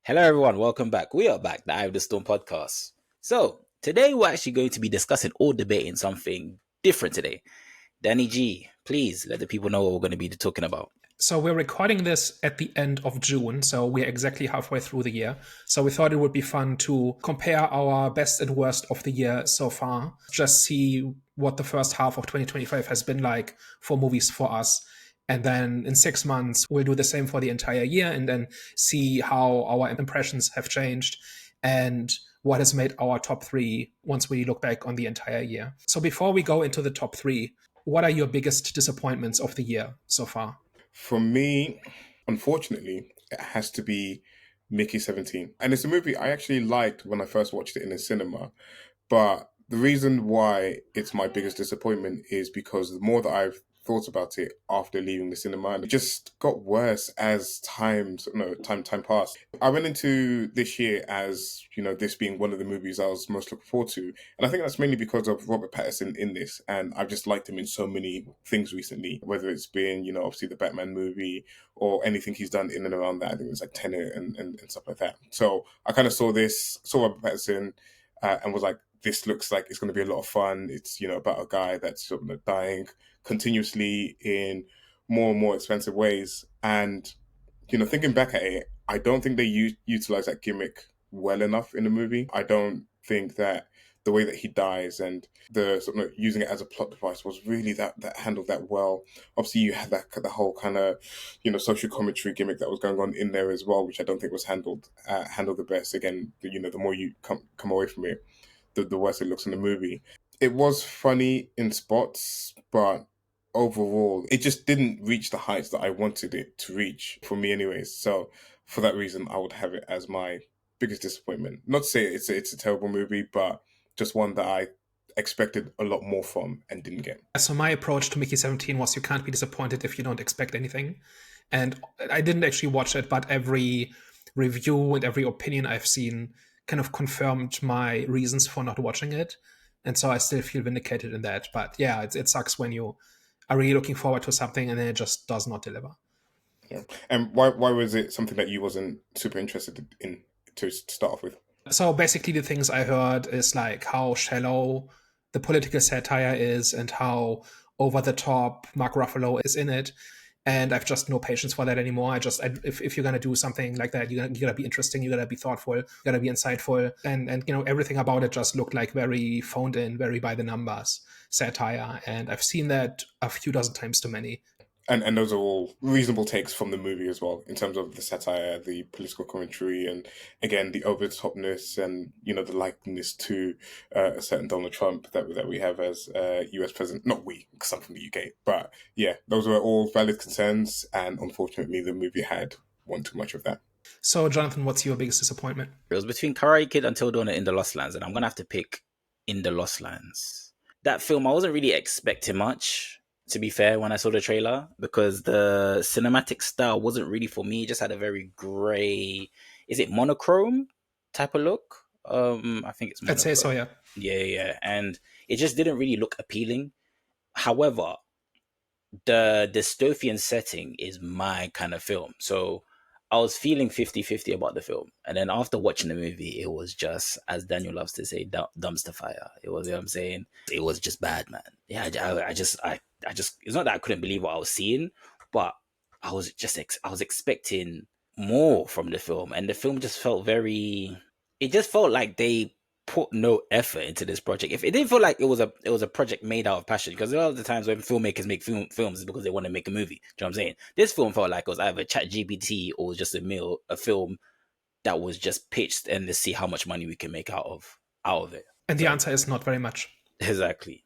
Hello, everyone. Welcome back. We are back, the Eye of the Storm podcast. So, today we're actually going to be discussing or debating something different today. Danny G, please let the people know what we're going to be talking about. So we're recording this at the end of June, so we're exactly halfway through the year. So we thought it would be fun to compare our best and worst of the year so far, just see what the first half of 2025 has been like for movies for us. And then in 6 months, we'll do the same for the entire year and then see how our impressions have changed and what has made our top three once we look back on the entire year. So before we go into the top three, what are your biggest disappointments of the year so far? For me, unfortunately, it has to be Mickey 17. And it's a movie I actually liked when I first watched it in the cinema. But the reason why it's my biggest disappointment is because the more that I've thought about it after leaving the cinema, and it just got worse as time passed. I went into this year as, this being one of the movies I was most looking forward to. And I think that's mainly because of Robert Pattinson in this. And I've just liked him in so many things recently, whether it's been, obviously the Batman movie or anything he's done in and around that. I think it's like Tenet and stuff like that. So I kind of saw Robert Pattinson and was like, this looks like it's going to be a lot of fun. It's, about a guy that's sort of dying continuously in more and more expensive ways. And, thinking back at it, I don't think they utilize that gimmick well enough in the movie. I don't think that the way that he dies and the sort of using it as a plot device was really that handled that well. Obviously, you had the whole kind of social commentary gimmick that was going on in there as well, which I don't think was handled the best. Again, the more you come away from it, the worse it looks in the movie. It was funny in spots, but overall, it just didn't reach the heights that I wanted it to reach for me, anyways. So for that reason, I would have it as my biggest disappointment. Not to say it's a terrible movie, but just one that I expected a lot more from and didn't get. So my approach to Mickey 17 was you can't be disappointed if you don't expect anything. And I didn't actually watch it, but every review and every opinion I've seen kind of confirmed my reasons for not watching it. And so I still feel vindicated in that. But yeah, it sucks when you are really looking forward to something and then it just does not deliver. Yeah. And why was it something that you wasn't super interested in to start off with? So basically the things I heard is like how shallow the political satire is and how over the top Mark Ruffalo is in it. And I've just no patience for that anymore. If you're gonna do something like that, you gotta be interesting, you gotta be thoughtful, you gotta be insightful, and everything about it just looked like very phoned in, very by the numbers satire. And I've seen that a few dozen times too many. And those are all reasonable takes from the movie as well, in terms of the satire, the political commentary, and again the over the topness, and the likeness to a certain Donald Trump that we have as U.S. president. Not we, because I'm from the UK, but yeah, those were all valid concerns, and unfortunately, the movie had one too much of that. So, Jonathan, what's your biggest disappointment? It was between Karate Kid Until Dawn and In the Lost Lands, and I'm going to have to pick In the Lost Lands. That film, I wasn't really expecting much, to be fair, when I saw the trailer, because the cinematic style wasn't really for me. It just had a very grey, is it monochrome type of look? I think it's monochrome. I'd say so, yeah. Yeah. And it just didn't really look appealing. However, the dystopian setting is my kind of film. So I was feeling 50-50 about the film. And then after watching the movie, it was just, as Daniel loves to say, dumpster fire. It was, I'm saying? It was just bad, man. Yeah, I just, it's not that I couldn't believe what I was seeing, but I was expecting more from the film. And the film just felt it just felt like they put no effort into this project. If it didn't feel like it was a project made out of passion, because a lot of the times when filmmakers make films is because they want to make a movie. Do you know what I'm saying? This film felt like it was either ChatGPT or just a film that was just pitched and let's see how much money we can make out of it. And the answer is not very much. Exactly.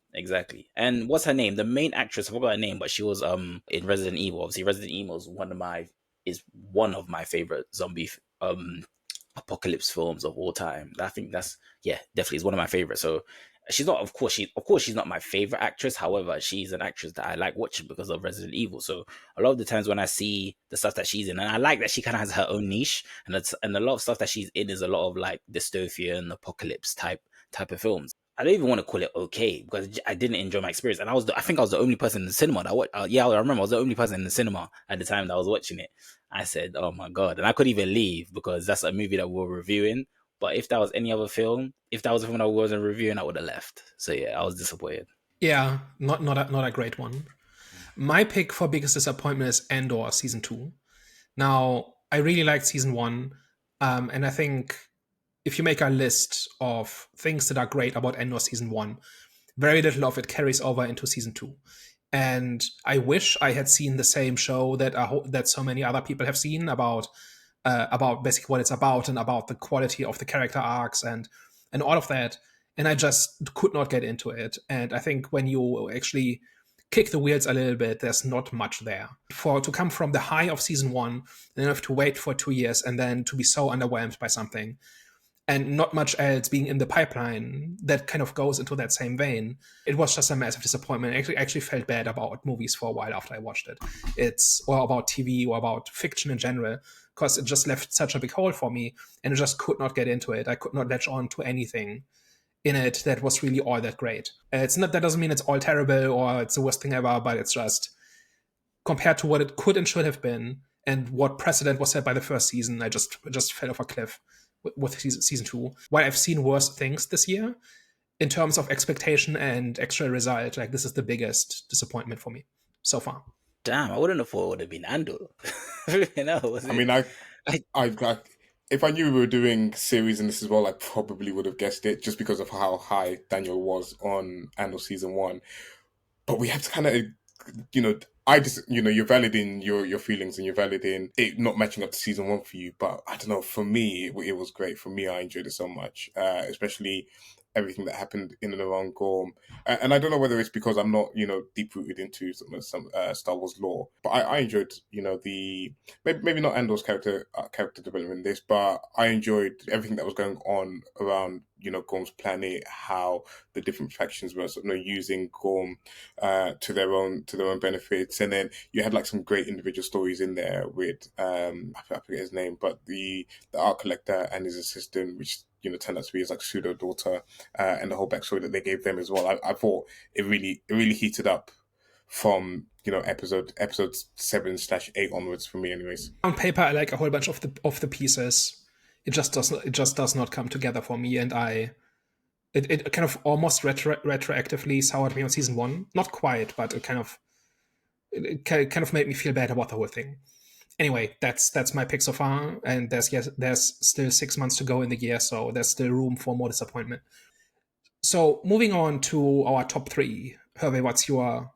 And what's her name? The main actress, I forgot her name, but she was in Resident Evil. Obviously, Resident Evil is one of my favorite zombie apocalypse films of all time. I think definitely is one of my favorites. So she's not, of course she's not my favorite actress. However, she's an actress that I like watching because of Resident Evil. So a lot of the times when I see the stuff that she's in, and I like that she kind of has her own niche, and a lot of stuff that she's in is a lot of like dystopian apocalypse type of films. I don't even want to call it okay because I didn't enjoy my experience, and I think I was the only person in the cinema that watched. Yeah, I remember I was the only person in the cinema at the time that I was watching it. I said, "Oh my god!" And I couldn't even leave because that's a movie that we were reviewing. But if that was any other film, if that was a film that I wasn't reviewing, I would have left. So yeah, I was disappointed. Yeah, not a great one. My pick for biggest disappointment is Andor season 2. Now, I really liked season 1, and I think if you make a list of things that are great about Andor season 1, very little of it carries over into season 2. And I wish I had seen the same show that so many other people have seen about basically what it's about and about the quality of the character arcs and all of that. And I just could not get into it. And I think when you actually kick the wheels a little bit, there's not much there. For to come from the high of season 1, and then have to wait for 2 years and then to be so underwhelmed by something, and not much else being in the pipeline that kind of goes into that same vein. It was just a massive disappointment. I actually felt bad about movies for a while after I watched it. Or about TV or about fiction in general, because it just left such a big hole for me, and I just could not get into it. I could not latch on to anything in it that was really all that great. It's not that doesn't mean it's all terrible or it's the worst thing ever, but it's just compared to what it could and should have been and what precedent was set by the first season, I just fell off a cliff with season 2. While I've seen worse things this year, in terms of expectation and actual result, like this is the biggest disappointment for me so far. Damn, I wouldn't have thought it would have been Andor. I mean, I if I knew we were doing series in this as well, I probably would have guessed it just because of how high Daniel was on Andor season 1. But we have to kind of, I just, you're valid in your feelings and you're valid in it not matching up to season 1 for you. But I don't know, for me, it was great. For me, I enjoyed it so much, especially everything that happened in and around Gorm. And I don't know whether it's because I'm not, deep rooted into some Star Wars lore, but I enjoyed, the maybe not Andor's character development in this, but I enjoyed everything that was going on around, Gorm's planet, how the different factions were sort of using Gorm to their own benefits, and then you had like some great individual stories in there with I forget his name, but the art collector and his assistant, which turned out to be his like pseudo daughter, and the whole backstory that they gave them as well. I thought it really heated up from episodes 7/8 onwards for me, anyways. On paper, I like a whole bunch of the pieces. It just does not come together for me, and it kind of almost retroactively soured me on season 1. Not quite, but it kind of made me feel bad about the whole thing. Anyway, that's my pick so far, and there's still 6 months to go in the year, so there's still room for more disappointment. So moving on to our top 3, Hervé, what's your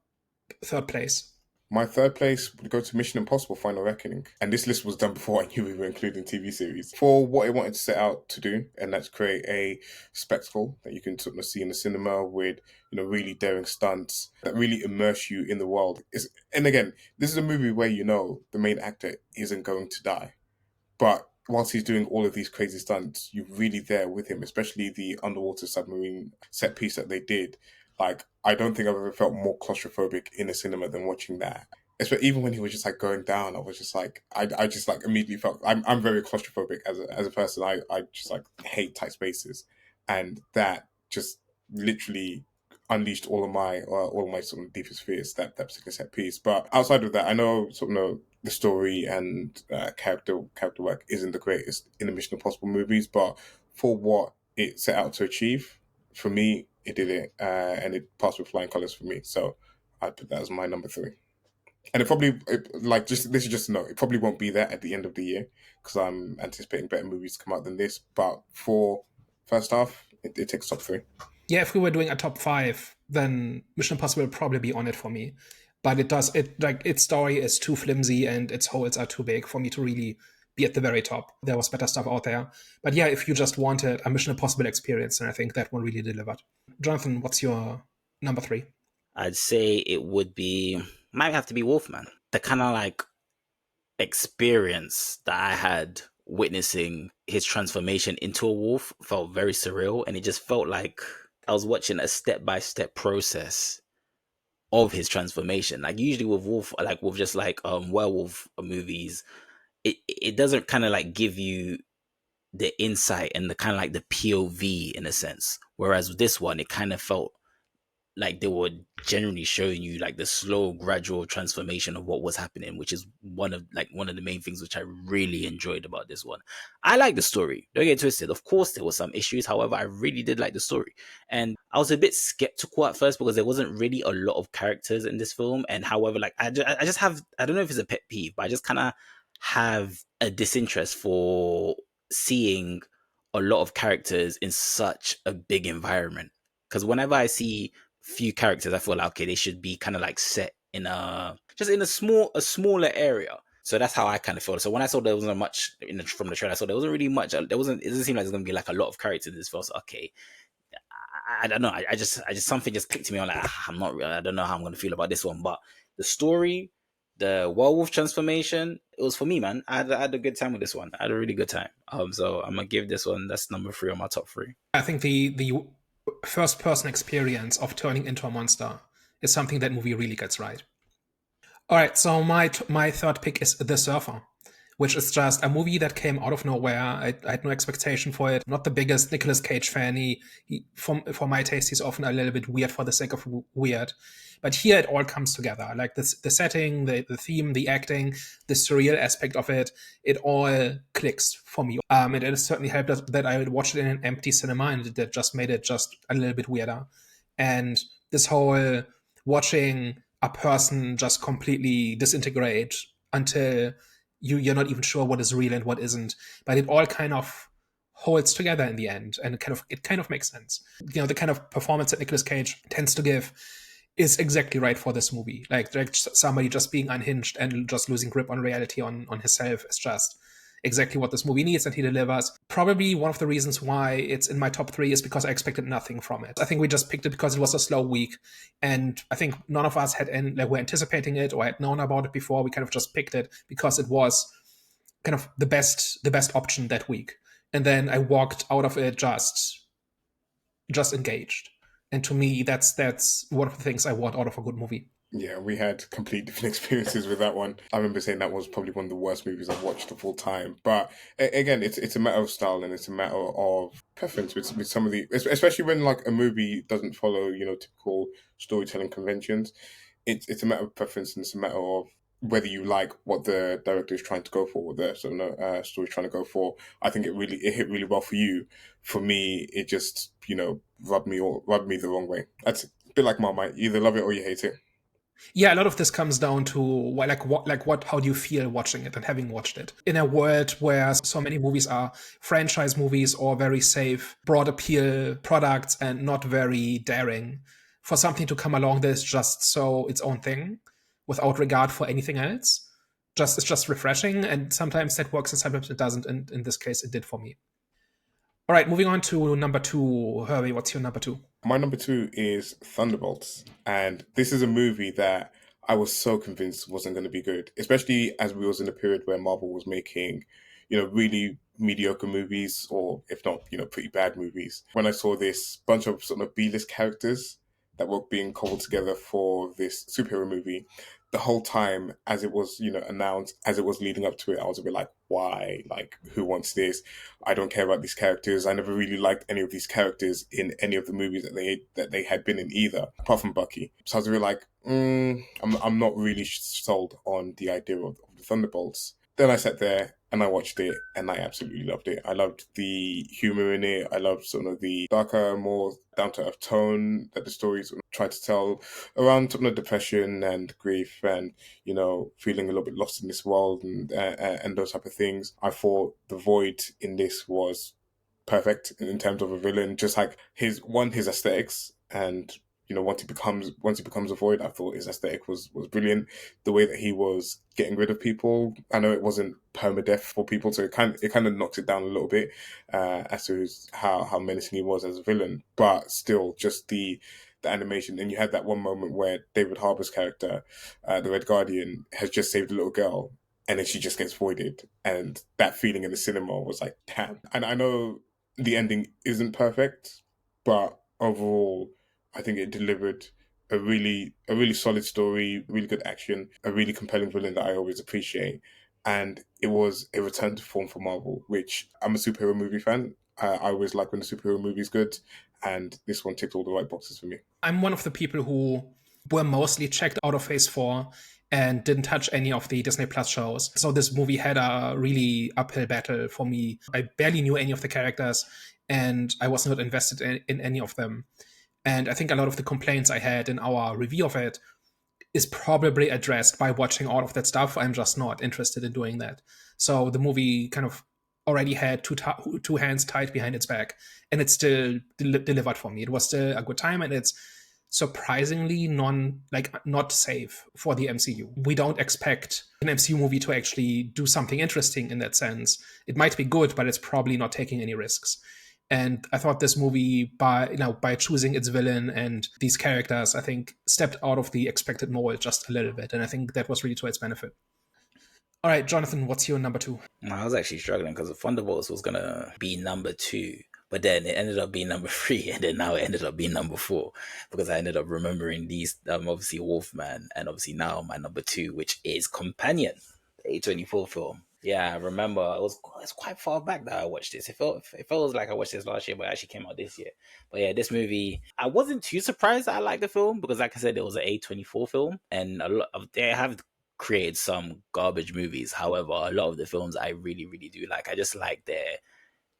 third place? My third place would go to Mission Impossible Final Reckoning. And this list was done before I knew we were including TV series. For what it wanted to set out to do, and that's create a spectacle that you can sort of see in the cinema with, really daring stunts that really immerse you in the world. And again, this is a movie where the main actor isn't going to die. But whilst he's doing all of these crazy stunts, you're really there with him, especially the underwater submarine set piece that they did. Like, I don't think I've ever felt more claustrophobic in a cinema than watching that. Even when he was just like going down, I was just like, I just like immediately felt I'm very claustrophobic as a person. I just like hate tight spaces, and that just literally unleashed all of my sort of deepest fears, that particular set piece. But outside of that, I know the story and character work isn't the greatest in the Mission Impossible movies, but for what it set out to achieve, for me, it did it, and it passed with flying colours for me. So I put that as my number 3. And this is just a note, it probably won't be there at the end of the year because I'm anticipating better movies to come out than this. But for first half, it takes top 3. Yeah, if we were doing a top 5, then Mission Impossible would probably be on it for me. But its story is too flimsy and its holes are too big for me to really be at the very top. There was better stuff out there. But yeah, if you just wanted a Mission Impossible experience, then I think that one really delivered. Jonathan, what's your number 3? I'd say it might have to be Wolfman. The kind of like experience that I had witnessing his transformation into a wolf felt very surreal, and it just felt like I was watching a step-by-step process of his transformation. Like usually with werewolf movies, it doesn't kind of like give you the insight and the kind of like the POV in a sense. Whereas with this one, it kind of felt like they were generally showing you like the slow, gradual transformation of what was happening, which is one of the main things which I really enjoyed about this one. I like the story. Don't get twisted. Of course, there were some issues. However, I really did like the story, and I was a bit skeptical at first because there wasn't really a lot of characters in this film. And however, like I just have, I don't know if it's a pet peeve, but I just kind of have a disinterest for seeing a lot of characters in such a big environment. Because whenever I see few characters, I feel like okay, they should be kind of like set in a smaller area. So that's how I kind of felt. So when I saw there wasn't much from the trailer, I saw there wasn't really much. There wasn't. It doesn't seem like there's gonna be like a lot of characters in this film. So okay, I don't know. I just something just clicked to me. I'm like, I'm not. I don't know how I'm gonna feel about this one. But the story, the werewolf transformation, it was for me, man. I had a good time with this one. I had a really good time. So I'm gonna give this one. That's number 3 on my top 3. I think the first person experience of turning into a monster is something that movie really gets right. All right, so my third pick is The Surfer, which is just a movie that came out of nowhere. I had no expectation for it. Not the biggest Nicolas Cage fan. He for my taste, he's often a little bit weird for the sake of weird. But here it all comes together. Like the setting, the theme, the acting, the surreal aspect of it, it all clicks for me. It has certainly helped that I watched it in an empty cinema, and that just made it just a little bit weirder. And this whole watching a person just completely disintegrate until you're not even sure what is real and what isn't, but it all kind of holds together in the end, and it kind of makes sense. The kind of performance that Nicolas Cage tends to give is exactly right for this movie. Like somebody just being unhinged and just losing grip on reality on himself is just exactly what this movie needs, and he delivers. Probably one of the reasons why it's in my top 3 is because I expected nothing from it. I think we just picked it because it was a slow week, and I think none of us were anticipating it or had known about it before. We kind of just picked it because it was kind of the best option that week. And then I walked out of it just engaged. And to me, that's one of the things I want out of a good movie. Yeah, we had complete different experiences with that one. I remember saying that was probably one of the worst movies I've watched of all time. But again, it's a matter of style, and it's a matter of preference with some of the, especially when like a movie doesn't follow typical storytelling conventions. It's a matter of preference, and it's a matter of whether you like what the director is trying to go for, what the story is trying to go for. I think it hit really well for you. For me, it just rubbed me the wrong way. That's a bit like Marmite. You either love it or you hate it. Yeah, a lot of this comes down to how do you feel watching it and having watched it in a world where so many movies are franchise movies or very safe, broad appeal products and not very daring. For something to come along that's just so its own thing, without regard for anything else, it's just refreshing. And sometimes that works, and sometimes it doesn't. And in this case, it did for me. All right, moving on to number 2. Herbie, what's your number 2? My number 2 is Thunderbolts. And this is a movie that I was so convinced wasn't going to be good, especially as we was in a period where Marvel was making, really mediocre movies, or if not, pretty bad movies. When I saw this bunch of sort of B-list characters that were being cobbled together for this superhero movie, the whole time as it was, announced, as it was leading up to it, I was a bit like, why? Like, who wants this? I don't care about these characters. I never really liked any of these characters in any of the movies that they had been in either, apart from Bucky. So I was a bit like, I'm not really sold on the idea of the Thunderbolts. Then I sat there and I watched it, and I absolutely loved it. I loved the humor in it. I loved sort of the darker, more down-to-earth tone that the stories tried to tell around sort of depression and grief, and feeling a little bit lost in this world, and those type of things. I thought the Void in this was perfect in terms of a villain. Just like his aesthetics, and once he becomes a Void, I thought his aesthetic was brilliant. The way that he was getting rid of people, I know it wasn't permadeath for people, so it kind of knocks it down a little bit as to how menacing he was as a villain. But still, just the animation, and you had that one moment where David Harbour's character, the Red Guardian, has just saved a little girl, and then she just gets voided, and that feeling in the cinema was like, damn. And I know the ending isn't perfect, but overall, I think it delivered a really solid story, really good action, a really compelling villain that I always appreciate. and it was a return to form for Marvel, which I'm a superhero movie fan. I always like when the superhero movie is good, and this one ticked all the right boxes for me. I'm one of the people who were mostly checked out of Phase 4 and didn't touch any of the Disney Plus shows. So this movie had a really uphill battle for me. I barely knew any of the characters, and I was not invested in any of them. And I think a lot of the complaints I had in our review of it is probably addressed by watching all of that stuff. I'm just not interested in doing that. So the movie kind of already had two hands tied behind its back, and it still delivered for me. It was still a good time, and it's surprisingly not safe for the MCU. We don't expect an MCU movie to actually do something interesting in that sense. It might be good, but it's probably not taking any risks. And I thought this movie, by choosing its villain and these characters, I think stepped out of the expected mold just a little bit. And I think that was really to its benefit. All right, Jonathan, what's your number 2? I was actually struggling because the Thunderbolts was going to be number 2, but then it ended up being number 3, and then now it ended up being number 4 because I ended up remembering these, obviously Wolfman, and obviously now my number 2, which is Companion, the A24 film. Yeah, I remember it's quite far back that I watched this. It felt like I watched this last year, but it actually came out this year. But yeah, this movie, I wasn't too surprised that I liked the film because, like I said, it was an A24 film, and a lot of they have created some garbage movies. However, a lot of the films I really, really do like. I just like their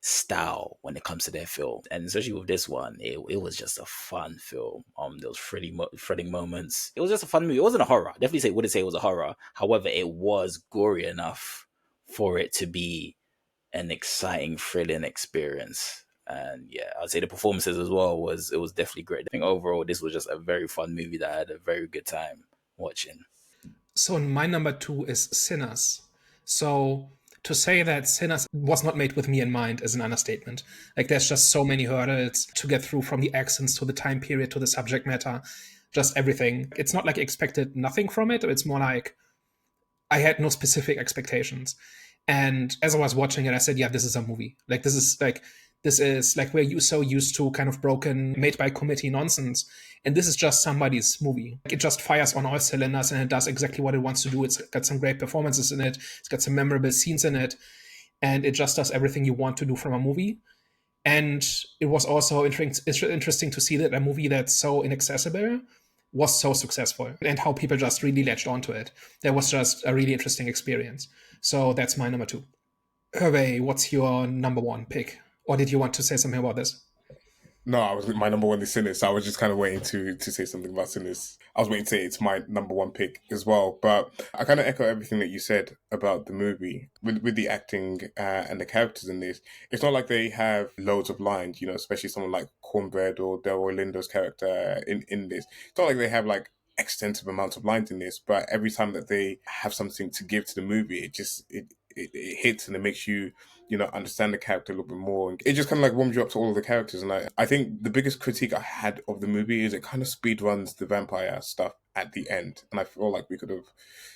style when it comes to their film, and especially with this one, it was just a fun film. There was thrilling moments. It was just a fun movie. It wasn't a horror. I definitely wouldn't say it was a horror. However, it was gory enough for it to be an exciting, thrilling experience. And yeah, I'd say the performances as well was definitely great. I think overall this was just a very fun movie that I had a very good time watching. So my number 2 is Sinners. So to say that Sinners was not made with me in mind is an understatement. Like, there's just so many hurdles to get through, from the accents to the time period to the subject matter, just everything. It's not like I expected nothing from it. It's more like I had no specific expectations. And as I was watching it, I said, yeah, this is a movie. This is like we're so used to kind of broken, made by committee nonsense. And this is just somebody's movie. It just fires on all cylinders, and it does exactly what it wants to do. It's got some great performances in it. It's got some memorable scenes in it. And it just does everything you want to do from a movie. And it was also interesting to see that a movie that's so inaccessible was so successful, and how people just really latched onto it. That was just a really interesting experience. So that's my number 2. Hervé, what's your number 1 pick? Or did you want to say something about this? No, my number 1 is Sinners. So I was just kind of waiting to say something about Sinners. I was waiting to say it's my number 1 pick as well. But I kind of echo everything that you said about the movie with the acting and the characters in this. It's not like they have loads of lines, especially someone like Cornbread or Delroy Lindo's character in this. It's not like they have like extensive amounts of lines in this, but every time that they have something to give to the movie, it hits, and it makes you understand the character a little bit more. And it just kind of like warms you up to all of the characters. And I think the biggest critique I had of the movie is it kind of speed runs the vampire stuff at the end. And I feel like we could have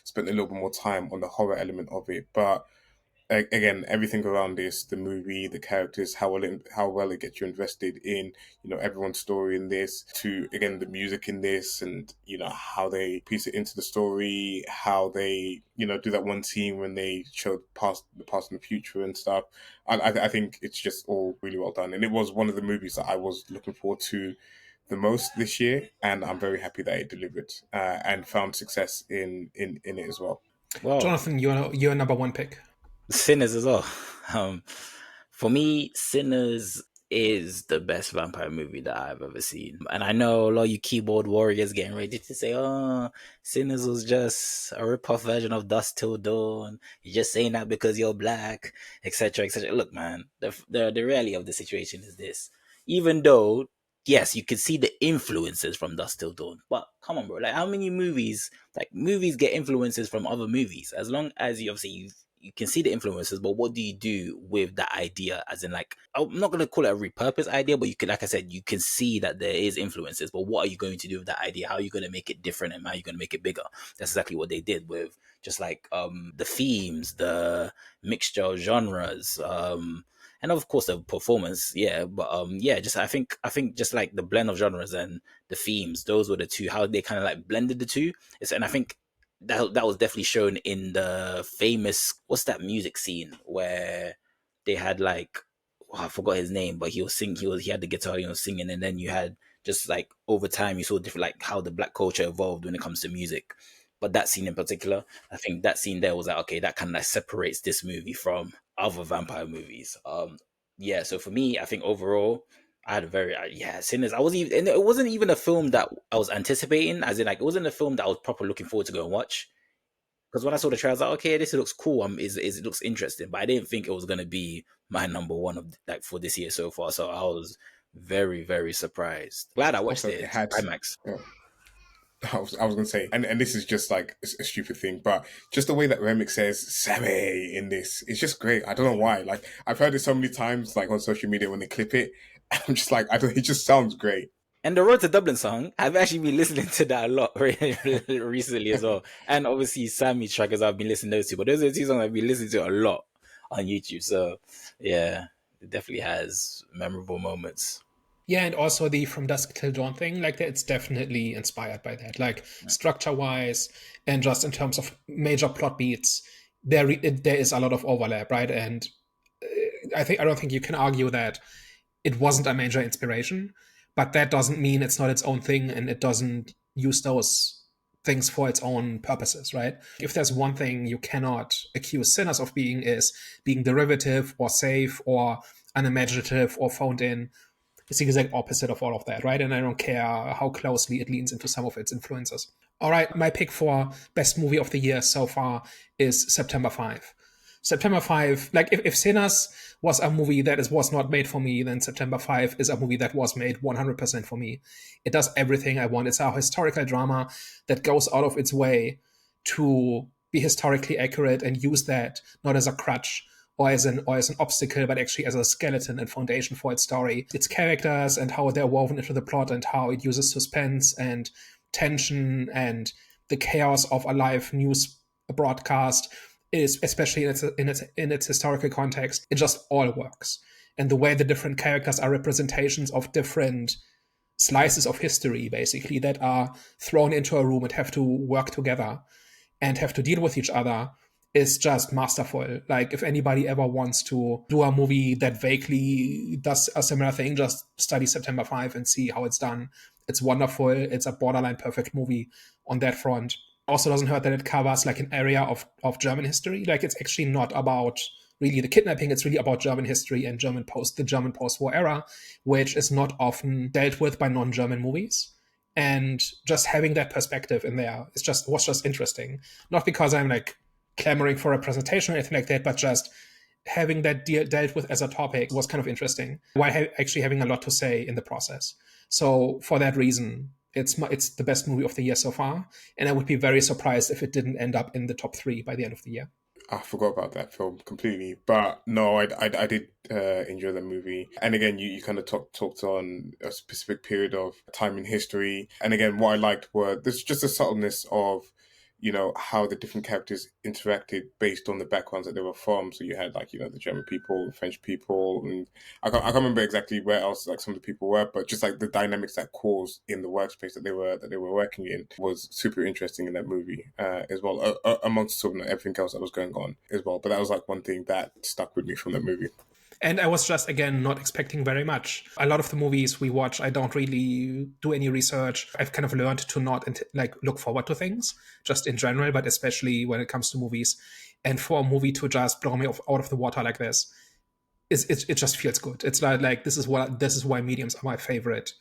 spent a little bit more time on the horror element of it. But again, everything around this, the movie, the characters, how well it gets you invested in, everyone's story in this, to, again, the music in this, and, how they piece it into the story, how they, do that one scene when they show the past and the future and stuff. I think it's just all really well done. And it was one of the movies that I was looking forward to the most this year, and I'm very happy that it delivered and found success in it as well. Well, Jonathan, your number 1 pick. Sinners as well. For me, Sinners is the best vampire movie that I've ever seen. And I know a lot of you keyboard warriors getting ready to say, oh, Sinners was just a rip-off version of Dusk Till Dawn. You're just saying that because you're black, etc., etc. Look, man, the reality of the situation is this. Even though, yes, you can see the influences from Dusk Till Dawn, but come on, bro. Like, how many movies get influences from other movies? As long as you can see the influences, but what do you do with that idea? As in, like, I'm not going to call it a repurposed idea, but you can, like I said, you can see that there is influences, but what are you going to do with that idea? How are you going to make it different, and how are you going to make it bigger? That's exactly what they did with just like the themes, the mixture of genres, and of course the performance. Yeah, but just I think just like the blend of genres and the themes, those were the two, how they kind of like blended the two. And I think that was definitely shown in the famous, what's that music scene where they had like, oh, I forgot his name, but he was singing. He had the guitar, he was singing, and then you had just like over time you saw different, like how the black culture evolved when it comes to music. But that scene in particular, I think that scene there was like, okay, that kind of like separates this movie from other vampire movies. Yeah. So for me, I think overall, I had a very yeah, Sinners. I wasn't even, and it wasn't even a film that I was anticipating, as in like it wasn't a film that I was proper looking forward to go and watch. Because when I saw the trailer, I was like, okay, this looks cool. Is it looks interesting, but I didn't think it was gonna be my number one of like for this year so far. So I was very very surprised. Glad I watched Also, it. it It's had. IMAX. Yeah, I was gonna say, and this is just like a stupid thing, but just the way that Remick says "Sammy" in this, it's just great. I don't know why. Like I've heard it so many times, like on social media when they clip it. I'm just like, I don't. It just sounds great. And the Road to Dublin song, I've actually been listening to that a lot recently as well. And obviously Sammy trackers I've been listening to those two, but those are the two songs I've been listening to a lot on YouTube. So yeah, it definitely has memorable moments. Yeah, and also the From Dusk Till Dawn thing, like it's definitely inspired by that. Like structure-wise, and just in terms of major plot beats, there is a lot of overlap, right? And I don't think you can argue that it wasn't a major inspiration, but that doesn't mean it's not its own thing and it doesn't use those things for its own purposes, right? If there's one thing you cannot accuse Sinners of being, is being derivative or safe or unimaginative or phoned in. It's the exact opposite of all of that, right? And I don't care how closely it leans into some of its influences. All right, my pick for best movie of the year so far is September 5. September 5, like if Sinners was a movie that was not made for me, then September 5 is a movie that was made 100% for me. It does everything I want. It's a historical drama that goes out of its way to be historically accurate and use that not as a crutch or as an obstacle, but actually as a skeleton and foundation for its story. Its characters and how they're woven into the plot and how it uses suspense and tension and the chaos of a live news broadcast is, especially in its historical context, it just all works. And the way the different characters are representations of different slices of history, basically, that are thrown into a room and have to work together and have to deal with each other is just masterful. Like, if anybody ever wants to do a movie that vaguely does a similar thing, just study September 5 and see how it's done. It's wonderful. It's a borderline perfect movie on that front. Also doesn't hurt that it covers like an area of German history. Like, it's actually not about really the kidnapping. It's really about German history and the German post-war era, which is not often dealt with by non-German movies. And just having that perspective in there was just interesting. Not because I'm like clamoring for representation or anything like that, but just having that dealt with as a topic was kind of interesting, while actually having a lot to say in the process. So for that reason, it's the best movie of the year so far, and I would be very surprised if it didn't end up in the top 3 by the end of the year. I forgot about that film completely, but no, I did enjoy that movie. And again, you kind of talked on a specific period of time in history. And again, what I liked were there's just a subtleness of, you know, how the different characters interacted based on the backgrounds that they were from. So you had like, you know, the German people, the French people, and I can't remember exactly where else like some of the people were, but just like the dynamics that caused in the workspace that they were working in was super interesting in that movie as well, amongst sort of everything else that was going on as well. But that was like one thing that stuck with me from that movie. And I was just, again, not expecting very much. A lot of the movies we watch, I don't really do any research. I've kind of learned to not look forward to things, just in general, but especially when it comes to movies. And for a movie to just blow me out of the water like this, it just feels good. It's like this is why mediums are my favorite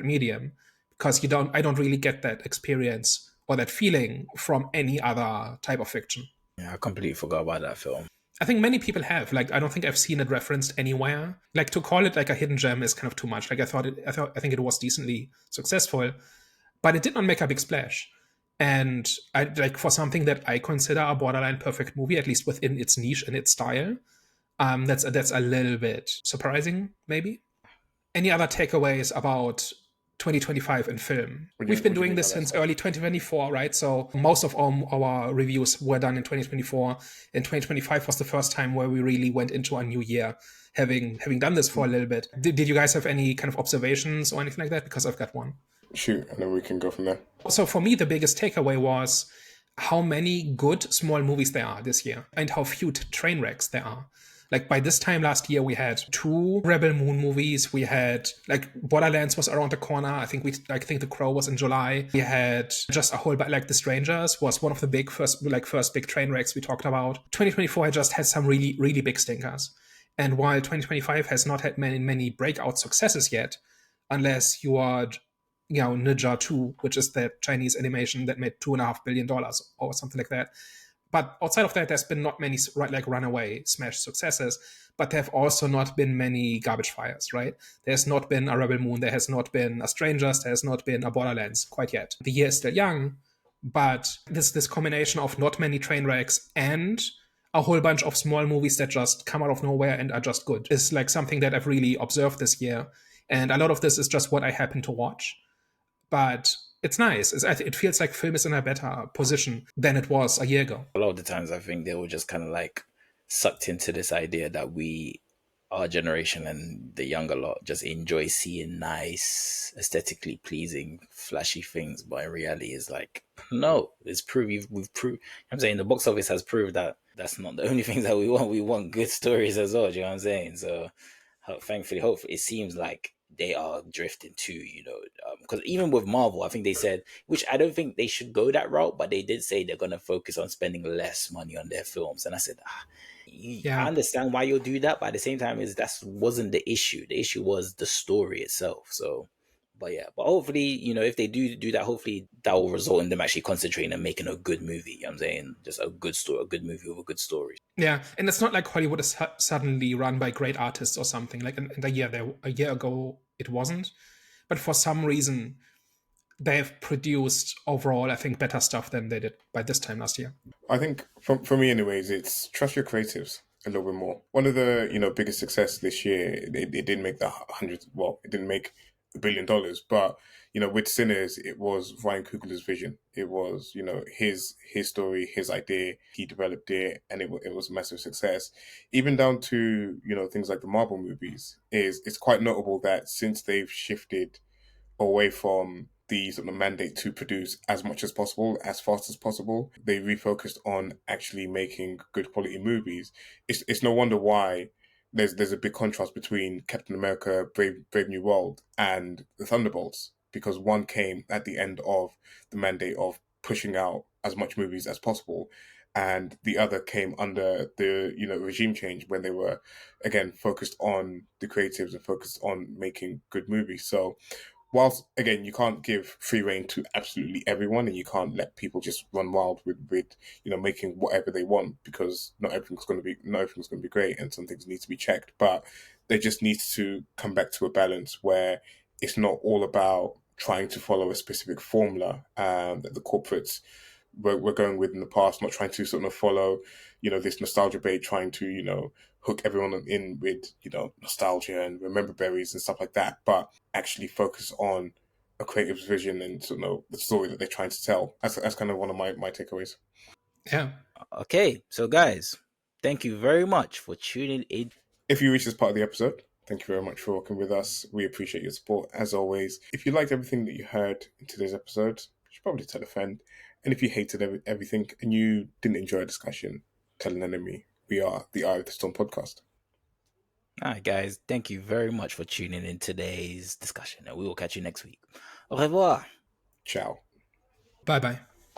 medium, because I don't really get that experience or that feeling from any other type of fiction. Yeah, I completely forgot about that film. I think many people have. Like, I don't think I've seen it referenced anywhere. Like, to call it like a hidden gem is kind of too much. Like, I think it was decently successful, but it did not make a big splash. And I like, for something that I consider a borderline perfect movie, at least within its niche and its style, that's a little bit surprising, maybe. Any other takeaways about 2025 in film? We've been doing this since early 2024, right? So most of our reviews were done in 2024. And 2025 was the first time where we really went into a new year, having done this for a little bit. Did you guys have any kind of observations or anything like that? Because I've got one. Shoot, and then we can go from there. So for me, the biggest takeaway was how many good small movies there are this year and how few train wrecks there are. Like by this time last year, we had 2 Rebel Moon movies. We had like Borderlands was around the corner. I think The Crow was in July. We had just a whole like The Strangers was one of the big first big train wrecks we talked about. 2024 just had some really, really big stinkers. And while 2025 has not had many breakout successes yet, unless you are Ninja 2, which is the Chinese animation that made $2.5 billion or something like that. But outside of that, there's been not many like runaway smash successes, but there have also not been many garbage fires, right? There's not been a Rebel Moon, there has not been a Strangers, there has not been a Borderlands quite yet. The year is still young, but this combination of not many train wrecks and a whole bunch of small movies that just come out of nowhere and are just good is like something that I've really observed this year. And a lot of this is just what I happen to watch. But it's nice. It feels like film is in a better position than it was a year ago. A lot of the times I think they were just kind of like sucked into this idea that our generation and the younger lot just enjoy seeing nice, aesthetically pleasing, flashy things. But in reality, it's like, no, it's proved, we've proved, I'm saying the box office has proved that that's not the only things that we want. We want good stories as well. Do you know what I'm saying? So thankfully, hopefully, it seems like they are drifting too, because even with Marvel, I think they said, which I don't think they should go that route, but they did say they're going to focus on spending less money on their films. And I said, I understand why you'll do that, but at the same time, that wasn't the issue. The issue was the story itself. So, but hopefully, if they do that, hopefully that will result in them actually concentrating and making a good movie. You know what I'm saying? Just a good story, a good movie with a good story. Yeah, and it's not like Hollywood is suddenly run by great artists or something. Like in a year ago, it wasn't. But for some reason, they've produced overall, I think, better stuff than they did by this time last year. I think for me, anyways, it's trust your creatives a little bit more. One of the biggest success this year, it didn't make it didn't make $1 billion, but with Sinners, it was Ryan Coogler's vision. It was his story, his idea. He developed it, and it was a massive success. Even down to things like the Marvel movies, it's quite notable that since they've shifted away from the sort of mandate to produce as much as possible, as fast as possible, they refocused on actually making good quality movies. It's no wonder why there's a big contrast between Captain America, Brave New World, and the Thunderbolts, because one came at the end of the mandate of pushing out as much movies as possible, and the other came under the regime change when they were again focused on the creatives and focused on making good movies. So whilst again you can't give free rein to absolutely everyone, and you can't let people just run wild with making whatever they want, because not everything's going to be great, and some things need to be checked. But they just need to come back to a balance where it's not all about trying to follow a specific formula that the corporates were going with in the past, not trying to sort of follow this nostalgia bait, trying to hook everyone in with nostalgia and remember berries and stuff like that, but actually focus on a creative vision and sort of the story that they're trying to tell. That's kind of one of my takeaways. Yeah. Okay, so guys, thank you very much for tuning in. If you reached this part of the episode, thank you very much for working with us. We appreciate your support as always. If you liked everything that you heard in today's episode, you should probably tell a friend. And if you hated everything and you didn't enjoy a discussion, tell an enemy. We are the Eye of the Storm podcast. All right, guys. Thank you very much for tuning in today's discussion, and we will catch you next week. Au revoir. Ciao. Bye-bye.